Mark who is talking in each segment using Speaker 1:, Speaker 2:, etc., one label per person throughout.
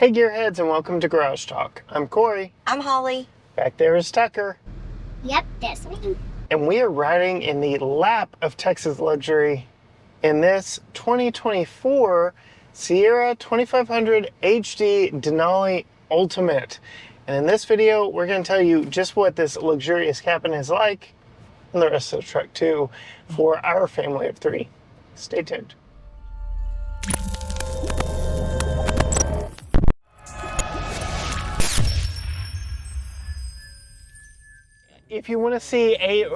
Speaker 1: Hey Gearheads, and welcome to Garage Talk. I'm Corey.
Speaker 2: I'm Holly.
Speaker 1: Back there is Tucker.
Speaker 3: Yep, that's me.
Speaker 1: And we are riding in the lap of Texas luxury in this 2024 Sierra 2500 HD Denali Ultimate. And in this video, we're going to tell you just what this luxurious cabin is like, and the rest of the truck too, for our family of three. Stay tuned. If you want to see a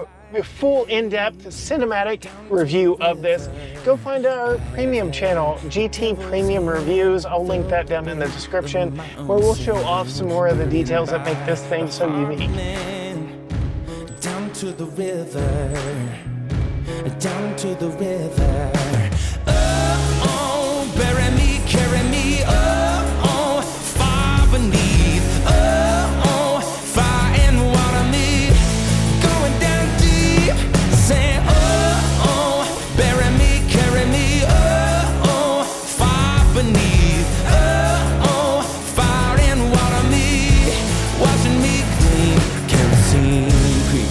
Speaker 1: full in-depth cinematic review of this, go find our premium channel, GT Premium Reviews. I'll link that down in the description, where we'll show off some more of the details that make this thing so unique.
Speaker 4: Down to the river, down to the river. Oh, bury me, carry me, oh, far beneath, oh, fire and water me, going down deep, say, oh, bury me, carry me, oh, far beneath, oh, fire and water me, washing me clean, kerosene creek.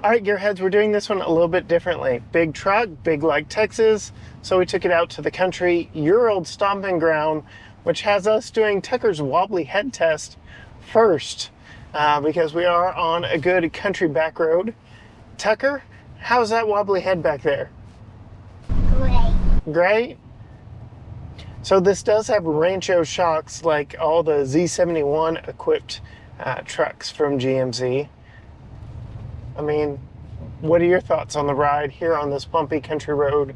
Speaker 1: All right, Gearheads, we're doing this one a little bit differently. Big truck, big like Texas, so we took it out to the country, your old stomping ground, which has us doing Tucker's wobbly head test first, because we are on a good country back road. Tucker, how's that wobbly head back there?
Speaker 3: Great.
Speaker 1: Great? So this does have Rancho shocks like all the Z71 equipped trucks from GMC. I mean, what are your thoughts on the ride here on this bumpy country road?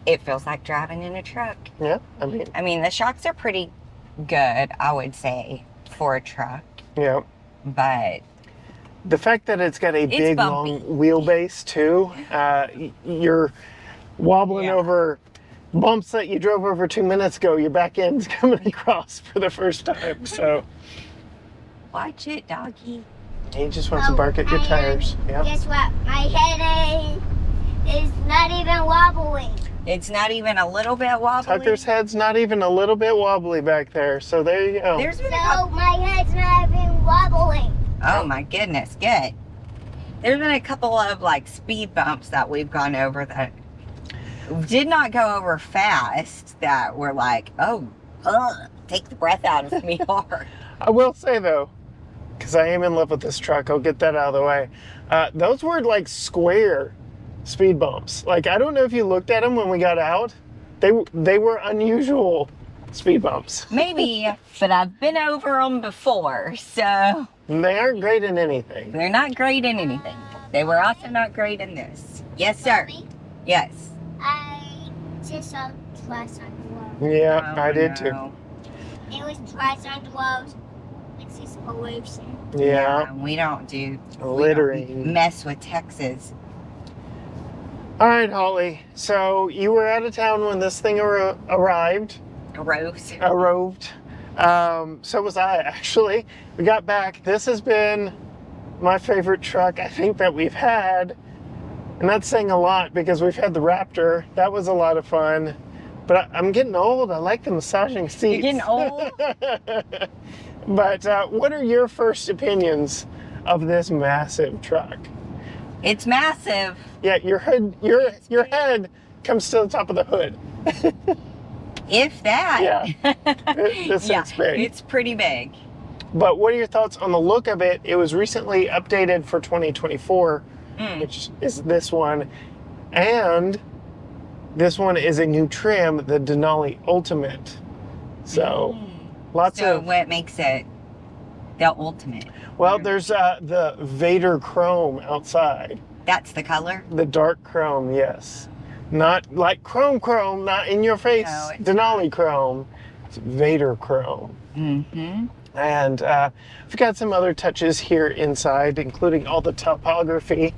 Speaker 2: It feels like driving in a truck.
Speaker 1: Yeah, I mean,
Speaker 2: the shocks are pretty good, I would say, for a truck.
Speaker 1: yeah.
Speaker 2: But
Speaker 1: The fact that it's got a big,
Speaker 2: bumpy.
Speaker 1: long wheelbase too, you're wobbling
Speaker 2: Yeah.
Speaker 1: over bumps that you drove over 2 minutes ago. Your back end's coming across for the first time, so
Speaker 2: watch it, doggy.
Speaker 1: he just wants to bark at your tires. Yeah.
Speaker 3: Guess what? My head is not even wobbling.
Speaker 2: It's not even a little bit wobbly.
Speaker 1: Tucker's head's not even a little bit wobbly back there, so there you go.
Speaker 2: There's been a
Speaker 3: So
Speaker 2: couple,
Speaker 3: my head's not even wobbling.
Speaker 2: oh my goodness, good. There's been a couple of like speed bumps that we've gone over that did not go over fast, that were like, oh, take the breath out of me hard.
Speaker 1: I will say though, because I am in love with this truck, I'll get that out of the way. Those were like square speed bumps. Like, I don't know if you looked at them when we got out. They were unusual speed bumps.
Speaker 2: Maybe, but I've been over them before, so
Speaker 1: And they aren't great in anything.
Speaker 2: they're not great in anything. They were also not great in this. Yes, sir.
Speaker 3: Mommy,
Speaker 2: Yes.
Speaker 3: I just saw twice on the road.
Speaker 1: Yeah,
Speaker 2: Oh,
Speaker 1: I did too.
Speaker 2: no.
Speaker 3: It was twice on the road. It's just pollution.
Speaker 1: Yeah,
Speaker 2: We don't do
Speaker 1: littering.
Speaker 2: mess with Texas.
Speaker 1: All right, Holly. So you were out of town when this thing arrived.
Speaker 2: Gross.
Speaker 1: Arrived. So was I, actually. We got back. This has been my favorite truck I think that we've had. And that's saying a lot because we've had the Raptor. That was a lot of fun. But I'm getting old. I like the massaging seats.
Speaker 2: You're getting old?
Speaker 1: But what are your first opinions of this massive truck?
Speaker 2: It's massive.
Speaker 1: Yeah, your head comes to the top of the hood.
Speaker 2: If that.
Speaker 1: Yeah. This
Speaker 2: Yeah,
Speaker 1: is big.
Speaker 2: it's pretty big.
Speaker 1: But what are your thoughts on the look of it? It was recently updated for 2024, which is this one. And this one is a new trim, the Denali Ultimate. So, lots
Speaker 2: So
Speaker 1: of...
Speaker 2: what makes it the ultimate?
Speaker 1: Well, there's the Vader Chrome outside.
Speaker 2: That's the color?
Speaker 1: The dark chrome, yes. Not like chrome, not in your face
Speaker 2: No, it's
Speaker 1: Denali chrome. It's Vader Chrome.
Speaker 2: Mm-hmm.
Speaker 1: And we've got some other touches here inside, including all the topography.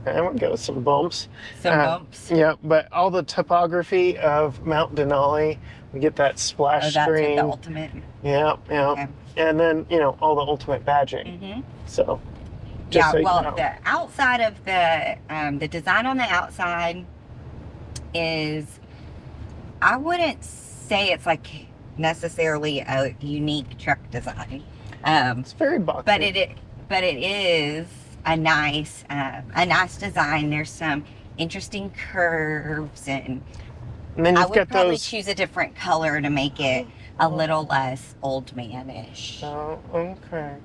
Speaker 1: And we go with some bumps.
Speaker 2: Some bumps.
Speaker 1: Yeah, but all the topography of Mount Denali. We get that splash
Speaker 2: Oh, that's
Speaker 1: screen.
Speaker 2: the ultimate.
Speaker 1: Yeah.
Speaker 2: Okay.
Speaker 1: And then, all the ultimate badging.
Speaker 2: Mm-hmm.
Speaker 1: So,
Speaker 2: Yeah,
Speaker 1: so you
Speaker 2: well,
Speaker 1: know.
Speaker 2: the outside of the design on the outside is I wouldn't say it's like necessarily a unique truck design.
Speaker 1: It's very boxy.
Speaker 2: But it is a nice design. There's some interesting curves, and
Speaker 1: then
Speaker 2: I
Speaker 1: you've
Speaker 2: would
Speaker 1: got
Speaker 2: probably
Speaker 1: those.
Speaker 2: choose a different color to make it a little less old man-ish.
Speaker 1: Oh, okay.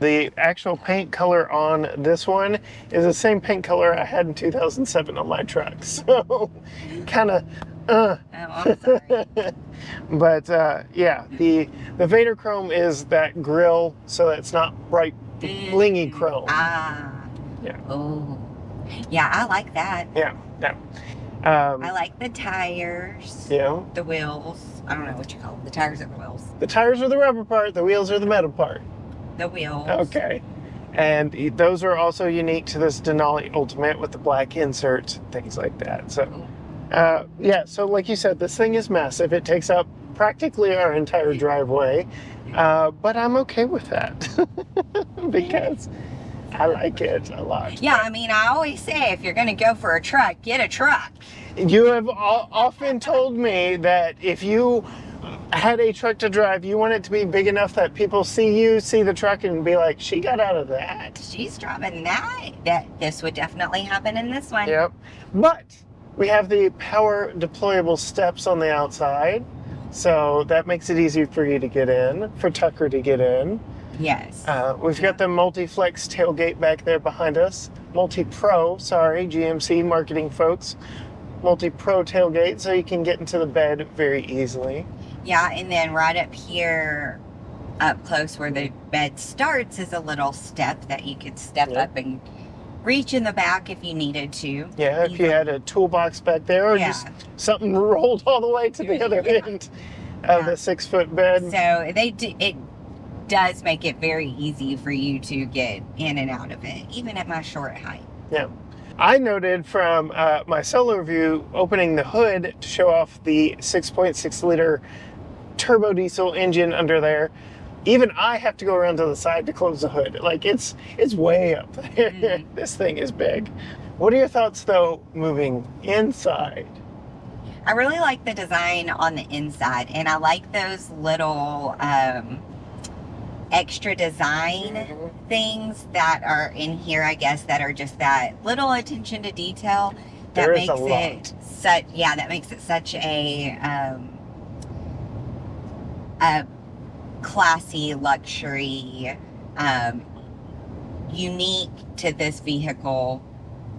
Speaker 1: The actual paint color on this one is the same paint color I had in 2007 on my truck. So, kind of,
Speaker 2: Oh, I'm sorry.
Speaker 1: But yeah, the Vader chrome is that grill, so it's not bright, blingy chrome.
Speaker 2: Yeah. Oh. Yeah, I like that.
Speaker 1: Yeah.
Speaker 2: I like the tires.
Speaker 1: Yeah.
Speaker 2: The wheels. I don't know what you call them. The tires are the wheels.
Speaker 1: The tires are the rubber part. The wheels are the metal part.
Speaker 2: The wheels.
Speaker 1: Okay. And those are also unique to this Denali Ultimate with the black inserts, things like that. So, yeah. So, like you said, this thing is massive. It takes up practically our entire driveway. But I'm okay with that because I like it a lot.
Speaker 2: Yeah, I mean, I always say if you're going to go for a truck, get a truck.
Speaker 1: You have often told me that if you had a truck to drive, you want it to be big enough that people see the truck and be like, she got out of that.
Speaker 2: She's driving that. This would definitely happen in this one.
Speaker 1: Yep. But we have the power deployable steps on the outside. So that makes it easy for you to get in, for Tucker to get in.
Speaker 2: Yes.
Speaker 1: We've got the multi-flex tailgate back there behind us. Multi-Pro, sorry, GMC marketing folks. Multi-Pro tailgate, so you can get into the bed very easily.
Speaker 2: Yeah, and then right up here, up close where the bed starts, is a little step that you could step up and reach in the back if you needed to.
Speaker 1: Yeah, if you had a toolbox back there, or just something rolled all the way to the other end of the 6-foot bed.
Speaker 2: So it does make it very easy for you to get in and out of it, even at my short height.
Speaker 1: Yeah. I noted from my solo view opening the hood to show off the 6.6 liter turbo-diesel engine under there. Even I have to go around to the side to close the hood. Like, it's way up there.
Speaker 2: Mm-hmm.
Speaker 1: This thing is big. What are your thoughts, though, moving inside?
Speaker 2: I really like the design on the inside, and I like those little extra design things that are in here, I guess, that are just that little attention to detail that
Speaker 1: There is
Speaker 2: makes
Speaker 1: a lot.
Speaker 2: that makes it such a classy luxury, unique to this vehicle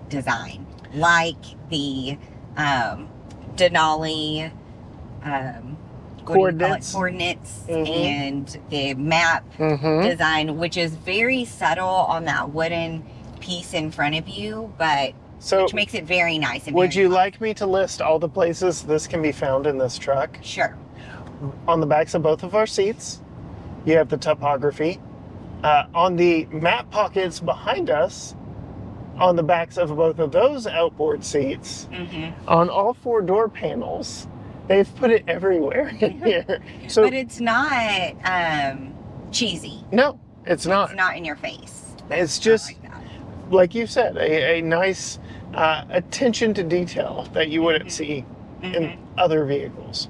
Speaker 2: design, like the Denali
Speaker 1: Coordinates.
Speaker 2: And the map design, which is very subtle on that wooden piece in front of you, but which makes it very nice. And
Speaker 1: would
Speaker 2: very
Speaker 1: you like me to list all the places this can be found in this truck?
Speaker 2: Sure.
Speaker 1: On the backs of both of our seats, you have the topography. On the map pockets behind us, on the backs of both of those outboard seats, on all 4 door panels, they've put it everywhere in here. So,
Speaker 2: but it's not cheesy.
Speaker 1: No, it's not.
Speaker 2: It's not in your face.
Speaker 1: It's just, like you said, a nice attention to detail that you wouldn't see in other vehicles.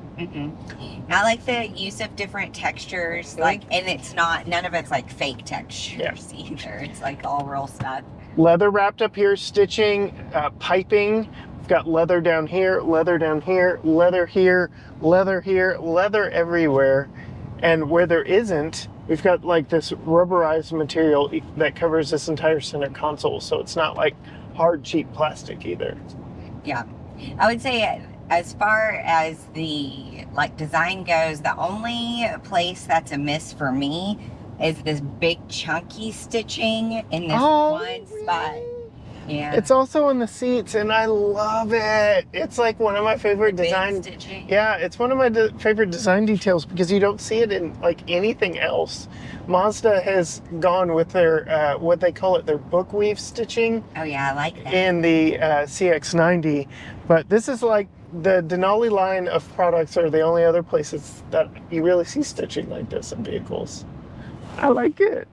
Speaker 2: I like the use of different textures, like, and it's not, none of it's like fake textures either. It's like all real stuff.
Speaker 1: Leather wrapped up here, stitching, piping. We've got leather down here, leather down here, leather here, leather here, leather everywhere. And where there isn't, we've got like this rubberized material that covers this entire center console. So it's not like hard, cheap plastic either.
Speaker 2: Yeah. I would say as far as the like design goes, the only place that's a miss for me is this big chunky stitching in this one spot. Yeah.
Speaker 1: It's also on the seats, and I love it. It's like one of my favorite design.
Speaker 2: Stitching.
Speaker 1: Yeah, it's one of my favorite design details because you don't see it in like anything else. Mazda has gone with their what they call it, their book weave stitching.
Speaker 2: Oh yeah, I like that.
Speaker 1: In the CX-90, but this is like the Denali line of products are the only other places that you really see stitching like this in vehicles. I like it.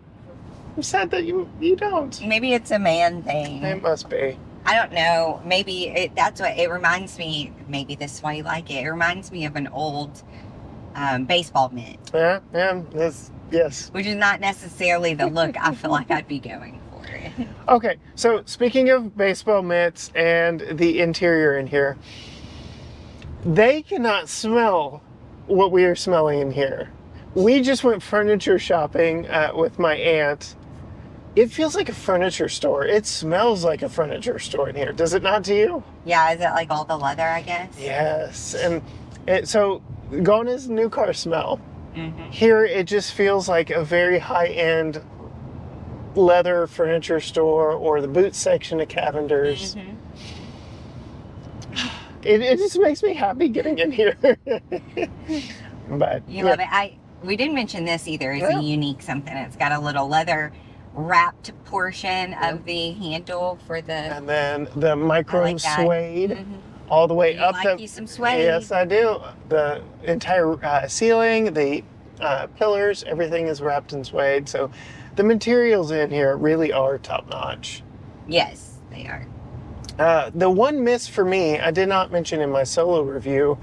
Speaker 1: I'm sad that you don't.
Speaker 2: Maybe it's a man thing.
Speaker 1: It must be.
Speaker 2: I don't know. Maybe that's what it reminds me. Maybe this is why you like it. It reminds me of an old baseball mitt.
Speaker 1: Yeah, yes.
Speaker 2: Which is not necessarily the look I feel like I'd be going for.
Speaker 1: Okay, so speaking of baseball mitts and the interior in here, they cannot smell what we are smelling in here. We just went furniture shopping with my aunt. It feels like a furniture store. It smells like a furniture store in here. Does it not to you?
Speaker 2: Yeah, is it like all the leather, I guess?
Speaker 1: Yes. And so gone is new car smell.
Speaker 2: Mm-hmm.
Speaker 1: Here it just feels like a very high-end leather furniture store or the boot section at Cavender's.
Speaker 2: Mm-hmm.
Speaker 1: It just makes me happy getting in here. But
Speaker 2: You love it. We didn't mention this either. It's a unique something. It's got a little leather wrapped portion of the handle for the...
Speaker 1: And then the Microsuede
Speaker 2: Mm-hmm.
Speaker 1: all the way
Speaker 2: You
Speaker 1: up
Speaker 2: like you some suede.
Speaker 1: Yes, I do. The entire ceiling, the pillars, everything is wrapped in suede. So the materials in here really are top notch.
Speaker 2: Yes, they are.
Speaker 1: The one miss for me, I did not mention in my solo review,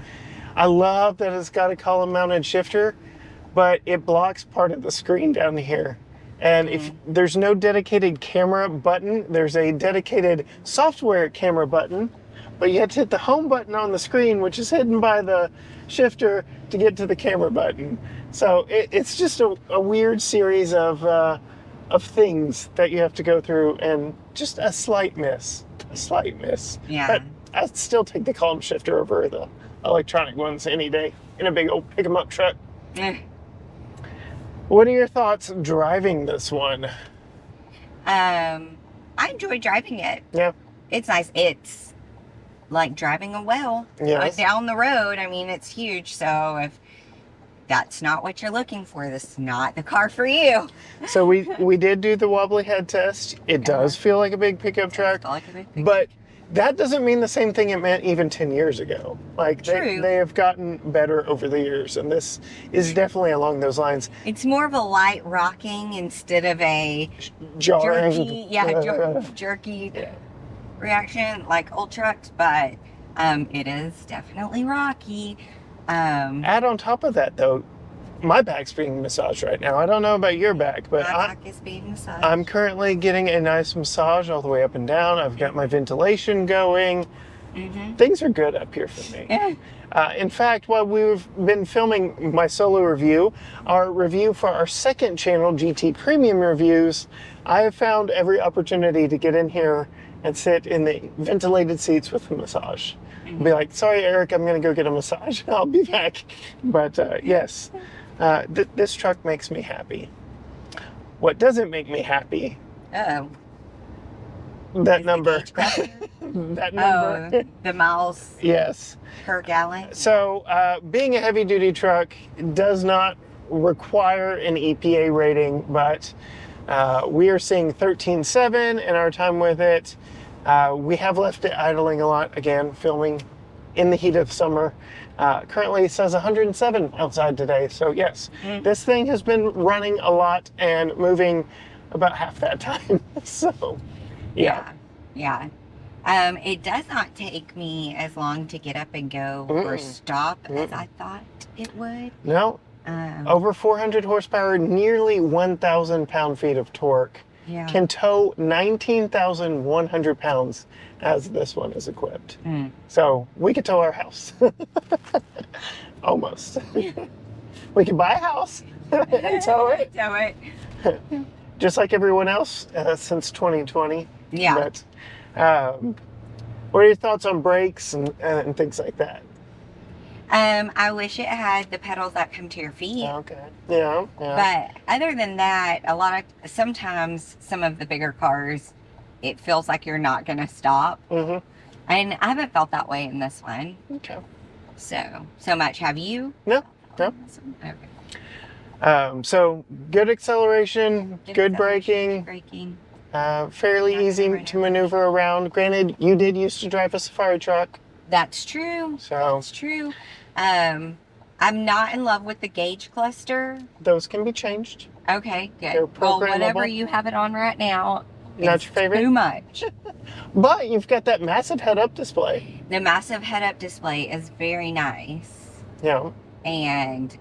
Speaker 1: I love that it's got a column mounted shifter, but it blocks part of the screen down here. And if there's no dedicated camera button, there's a dedicated software camera button, but you have to hit the home button on the screen, which is hidden by the shifter to get to the camera button. So it's just a weird series of things that you have to go through, and just a slight miss.
Speaker 2: Yeah.
Speaker 1: But I'd still take the column shifter over the electronic ones any day in a big old pick 'em up truck.
Speaker 2: Eh.
Speaker 1: What are your thoughts driving this one?
Speaker 2: I enjoy driving it.
Speaker 1: Yeah.
Speaker 2: It's nice. It's like driving a well
Speaker 1: Yes.
Speaker 2: down the road. I mean, it's huge. So if that's not what you're looking for, this is not the car for you.
Speaker 1: So we did do the wobbly head test. It does feel like a big pickup truck, but that doesn't mean the same thing it meant even 10 years ago. Like
Speaker 2: True.
Speaker 1: they have gotten better over the years, and this is definitely along those lines.
Speaker 2: It's more of a light rocking instead of a
Speaker 1: Jarring.
Speaker 2: jerky reaction like old trucks, but it is definitely rocky.
Speaker 1: Add on top of that, though, my back's being massaged right now. I don't know about your back, but
Speaker 2: My back is being massaged.
Speaker 1: I'm currently getting a nice massage all the way up and down. I've got my ventilation going.
Speaker 2: Mm-hmm.
Speaker 1: Things are good up here for me. In fact, while we've been filming my solo review, our review for our second channel, GT Premium Reviews, I have found every opportunity to get in here and sit in the ventilated seats with a massage. Be like, sorry, Eric, I'm going to go get a massage. I'll be back. But yes, this truck makes me happy. What doesn't make me happy?
Speaker 2: Uh-oh.
Speaker 1: That
Speaker 2: Is
Speaker 1: number.
Speaker 2: the gauge crusher?
Speaker 1: That number.
Speaker 2: Oh, the miles
Speaker 1: Yes.
Speaker 2: per gallon.
Speaker 1: So being a heavy duty truck does not require an EPA rating, but we are seeing 13.7 in our time with it. We have left it idling a lot, again, filming in the heat of summer. Currently it says 107 outside today. So yes, this thing has been running a lot and moving about half that time. So yeah.
Speaker 2: It does not take me as long to get up and go or stop as I thought it would.
Speaker 1: No, over 400 horsepower, nearly 1,000 pound-feet of torque.
Speaker 2: Yeah.
Speaker 1: Can tow 19,100 pounds as this one is equipped. So we could tow our house. Almost. We could buy a house and tow it.
Speaker 2: Tow it.
Speaker 1: Just like everyone else since 2020.
Speaker 2: Yeah.
Speaker 1: But what are your thoughts on brakes and things like that?
Speaker 2: I wish it had the pedals that come to your feet.
Speaker 1: Okay. Yeah.
Speaker 2: But other than that, sometimes some of the bigger cars, it feels like you're not going to stop.
Speaker 1: Mm-hmm.
Speaker 2: And I haven't felt that way in this one.
Speaker 1: Okay.
Speaker 2: So much. Have you?
Speaker 1: No.
Speaker 2: Okay.
Speaker 1: So good acceleration, good braking,
Speaker 2: Braking.
Speaker 1: fairly easy to maneuver around. Granted, you did used to drive a safari truck.
Speaker 2: That's true.
Speaker 1: So
Speaker 2: That's true. I'm not in love with the gauge cluster.
Speaker 1: those can be changed.
Speaker 2: Okay, good.
Speaker 1: They're
Speaker 2: Well,
Speaker 1: programmable.
Speaker 2: whatever you have it on right now,
Speaker 1: Not
Speaker 2: is
Speaker 1: your favorite?
Speaker 2: too much.
Speaker 1: But you've got that massive head-up display.
Speaker 2: The massive head-up display is very nice.
Speaker 1: Yeah.
Speaker 2: And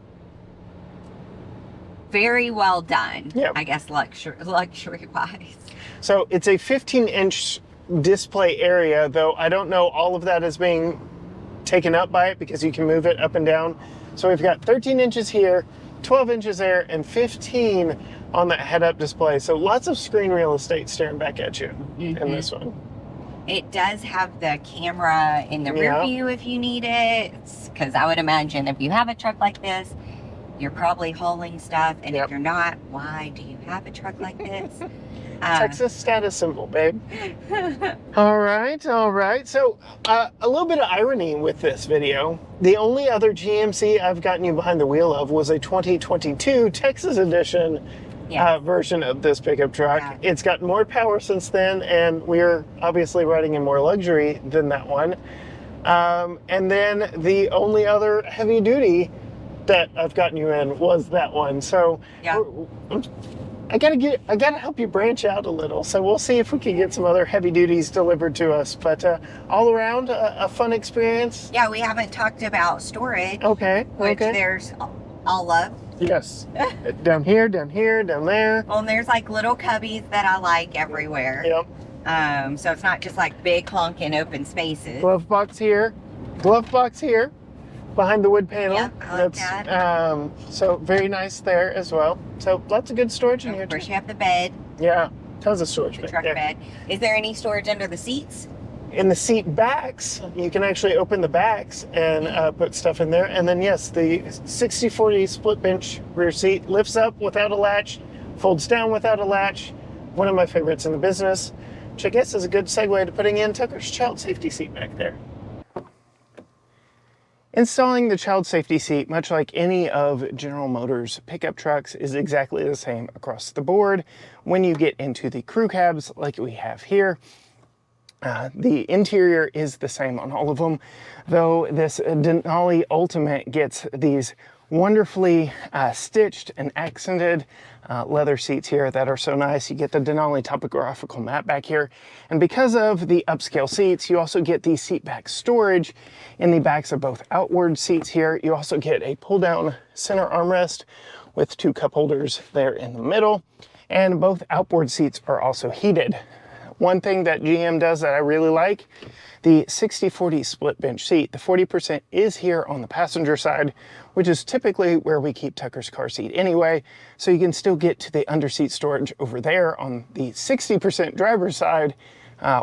Speaker 2: very well done.
Speaker 1: Yeah.
Speaker 2: I guess luxury-wise.
Speaker 1: So it's a 15-inch display area, though I don't know all of that is being taken up by it because you can move it up and down. So we've got 13 inches here, 12 inches there, and 15 on that head-up display. So lots of screen real estate staring back at you in this one.
Speaker 2: It does have the camera in the rear view if you need it. Because I would imagine if you have a truck like this, you're probably hauling stuff. And if you're not, why do you have a truck like this?
Speaker 1: Texas status symbol, babe. All right. So a little bit of irony with this video. The only other GMC I've gotten you behind the wheel of was a 2022 Texas edition version of this pickup truck.
Speaker 2: Yeah.
Speaker 1: It's got more power since then, and we're obviously riding in more luxury than that one. And then the only other heavy duty that I've gotten you in was that one. So I gotta help you branch out a little. So we'll see if we can get some other heavy duties delivered to us. But all around, a fun experience.
Speaker 2: Yeah, we haven't talked about storage.
Speaker 1: Okay.
Speaker 2: Which there's all of.
Speaker 1: Yes. down here, down there.
Speaker 2: Well, and there's like little cubbies that I like everywhere.
Speaker 1: Yep.
Speaker 2: So it's not just like big honking open spaces.
Speaker 1: Glove box here. Behind the wood panel.
Speaker 2: Yep, I like that.
Speaker 1: So very nice there as well. So lots of good storage in here
Speaker 2: Of course,
Speaker 1: too.
Speaker 2: you have the bed,
Speaker 1: Yeah, tons of storage.
Speaker 2: the truck bed. Is there any storage under the seats?
Speaker 1: In the seat backs, you can actually open the backs and put stuff in there. And then yes, the 60/40 split bench rear seat lifts up without a latch, folds down without a latch. One of my favorites in the business, which I guess is a good segue to putting in Tucker's child safety seat back there. Installing the child safety seat, much like any of General Motors' pickup trucks, is exactly the same across the board. When you get into the crew cabs like we have here, the interior is the same on all of them, though this Denali Ultimate gets these wonderfully stitched and accented leather seats here that are so nice. You get the Denali topographical map back here, and because of the upscale seats, you also get the seat back storage in the backs of both outward seats here. You also get a pull down center armrest with two cup holders there in the middle, and both outboard seats are also heated. One thing that GM does that I really like, the 60/40 split bench seat. The 40% is here on the passenger side, which is typically where we keep Tucker's car seat anyway, so you can still get to the underseat storage over there on the 60% driver's side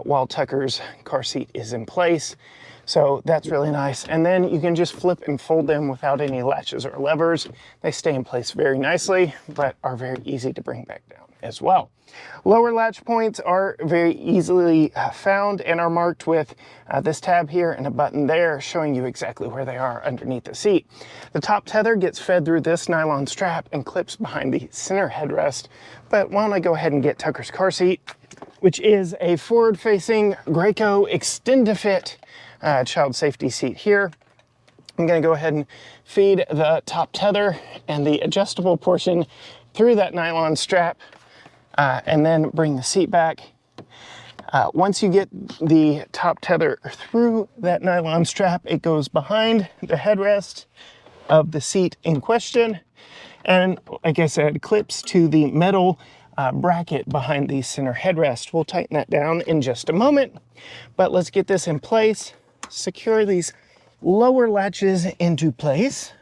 Speaker 1: while Tucker's car seat is in place. So that's really nice. And then you can just flip and fold them without any latches or levers. They stay in place very nicely, but are very easy to bring back down as well. Lower latch points are very easily found and are marked with this tab here and a button there showing you exactly where they are underneath the seat. The top tether gets fed through this nylon strap and clips behind the center headrest. But why don't I go ahead and get Tucker's car seat, which is a forward-facing Graco Extend-to-Fit child safety seat here. I'm going to go ahead and feed the top tether and the adjustable portion through that nylon strap and then bring the seat back. Once you get the top tether through that nylon strap, it goes behind the headrest of the seat in question. And like I said, clips to the metal bracket behind the center headrest. We'll tighten that down in just a moment, but let's get this in place. Secure these lower latches into place.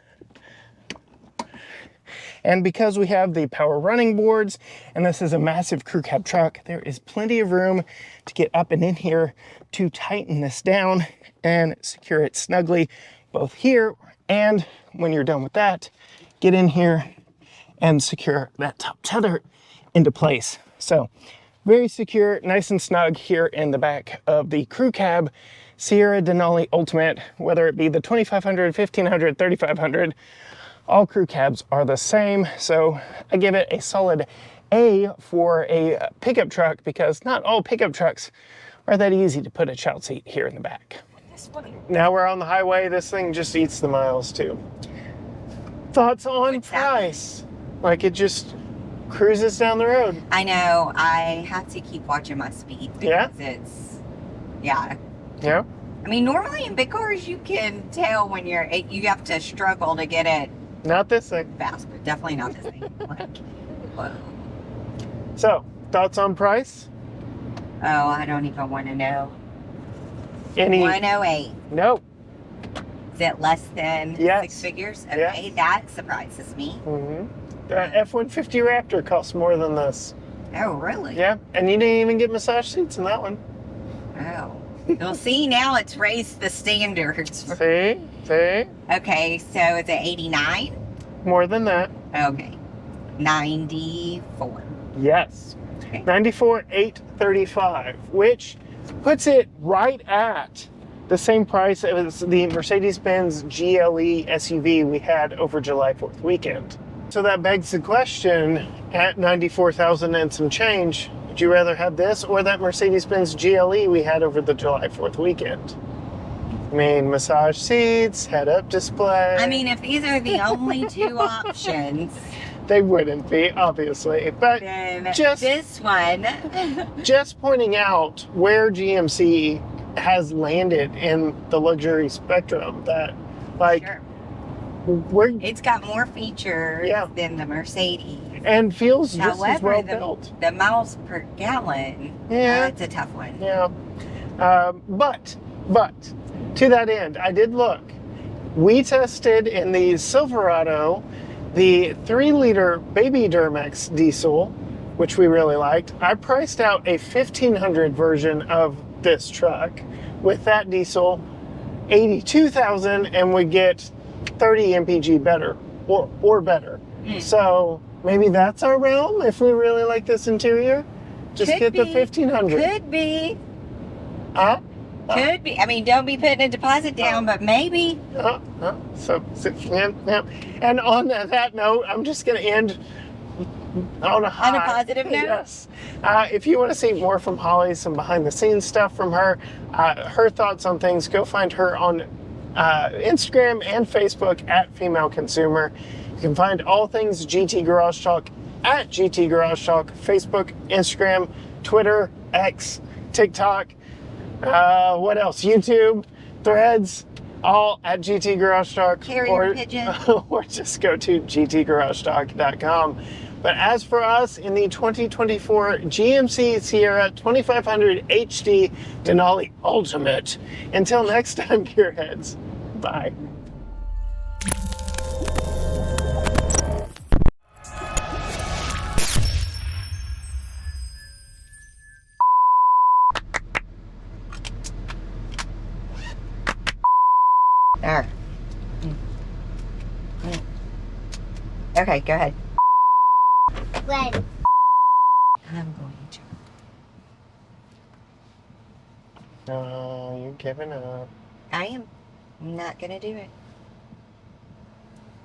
Speaker 1: And because we have the power running boards, and this is a massive crew cab truck, there is plenty of room to get up and in here to tighten this down and secure it snugly, both here and when you're done with that, get in here and secure that top tether into place. So very secure, nice and snug here in the back of the crew cab Sierra Denali Ultimate, whether it be the 2500, 1500, 3500, all crew cabs are the same. So I give it a solid A for a pickup truck because not all pickup trucks are that easy to put a child seat here in the back. Now we're on the highway. This thing just eats the miles too. Thoughts on price? Like it just cruises down the road.
Speaker 2: I know. I have to keep watching my speed because Yeah.
Speaker 1: Yeah.
Speaker 2: I mean, normally in big cars, you can tell when you have to struggle to get it
Speaker 1: Not this thing.
Speaker 2: fast, but definitely not this thing. Like, whoa.
Speaker 1: So, thoughts on price?
Speaker 2: Oh, I don't even want to know.
Speaker 1: Any?
Speaker 2: 108.
Speaker 1: Nope.
Speaker 2: Is it less than
Speaker 1: Yes.
Speaker 2: 6 figures? Okay,
Speaker 1: Yes.
Speaker 2: that surprises me.
Speaker 1: Mm-hmm. The F-150 Raptor costs more than this.
Speaker 2: Oh, really?
Speaker 1: Yeah, and you didn't even get massage seats in that one.
Speaker 2: Oh. Well, see, now it's raised the standards.
Speaker 1: See?
Speaker 2: Okay, so is it 89?
Speaker 1: More than that.
Speaker 2: Okay. 94.
Speaker 1: Yes.
Speaker 2: Okay.
Speaker 1: 94,835, which puts it right at the same price as the Mercedes-Benz GLE SUV we had over July 4th weekend. So that begs the question, at 94,000 and some change, would you rather have this or that Mercedes-Benz GLE we had over the July 4th weekend? I mean, massage seats, head-up display.
Speaker 2: I mean, if these are the only two options,
Speaker 1: they wouldn't be, obviously. But
Speaker 2: then
Speaker 1: just
Speaker 2: this one.
Speaker 1: just pointing out where GMC has landed in the luxury spectrum, that like
Speaker 2: Sure.
Speaker 1: we're
Speaker 2: It's got more features
Speaker 1: Yeah.
Speaker 2: than the Mercedes.
Speaker 1: and feels just as
Speaker 2: However,
Speaker 1: well built.
Speaker 2: the miles per gallon,
Speaker 1: Yeah.
Speaker 2: that's a tough one.
Speaker 1: Yeah. But to that end, I did look. We tested in the Silverado the 3-liter baby Duramax diesel, which we really liked. I priced out a 1500 version of this truck with that diesel, 82,000, and would get 30 mpg better or better. So maybe that's our realm if we really like this interior. Just
Speaker 2: Could
Speaker 1: get the
Speaker 2: be.
Speaker 1: 1500.
Speaker 2: Could be.
Speaker 1: Huh?
Speaker 2: Could be. I mean, don't be putting a deposit down, but maybe.
Speaker 1: So yeah. And on that note, I'm just going to end on a high.
Speaker 2: On a positive note?
Speaker 1: Yes. If you want to see more from Holly, some behind the scenes stuff from her, her thoughts on things, go find her on Instagram and Facebook at Female Consumer. You can find all things GT Garage Talk at GT Garage Talk, Facebook, Instagram, Twitter, X, TikTok. What else? YouTube, Threads, all at GT Garage Talk.
Speaker 2: Carrier pigeon.
Speaker 1: Or just go to gtgaragetalk.com. But as for us, in the 2024 GMC Sierra 2500 HD Denali Ultimate, until next time, gearheads, bye.
Speaker 2: There. Okay, go ahead.
Speaker 3: When?
Speaker 2: I'm going to.
Speaker 1: Oh, you're giving up.
Speaker 2: I am not going to do it.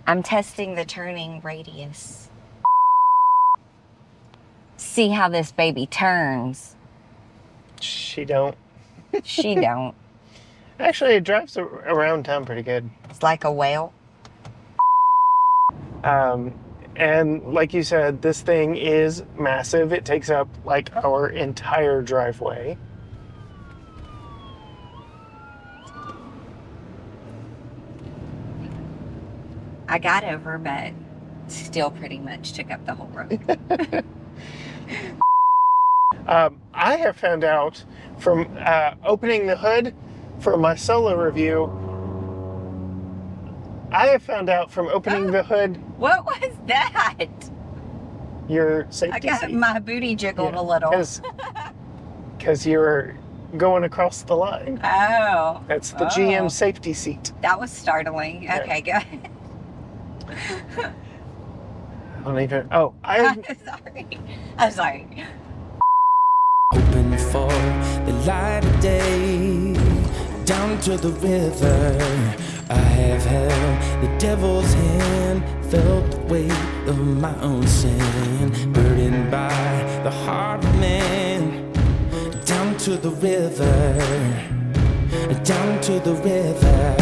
Speaker 2: I'm testing the turning radius. See how this baby turns.
Speaker 1: She don't.
Speaker 2: She don't.
Speaker 1: Actually, it drives around town pretty good.
Speaker 2: It's like a whale.
Speaker 1: And like you said, this thing is massive. It takes up like our entire driveway.
Speaker 2: I got over, but still pretty much took up the whole road.
Speaker 1: I have found out from opening the hood for my solo review, the hood,
Speaker 2: What was that?
Speaker 1: your
Speaker 2: I
Speaker 1: safety
Speaker 2: got
Speaker 1: seat.
Speaker 2: my booty jiggled a little.
Speaker 1: Because you were going across the line.
Speaker 2: Oh.
Speaker 1: That's the
Speaker 2: Oh.
Speaker 1: GM safety seat.
Speaker 2: That was startling.
Speaker 1: Yeah.
Speaker 2: Okay, go ahead.
Speaker 1: I don't even. Oh,
Speaker 2: I'm sorry.
Speaker 4: Hoping for the light of day, down to the river. I have held the devil's hand, felt the weight of my own sin, burdened by the heart of man. Down to the river, down to the river.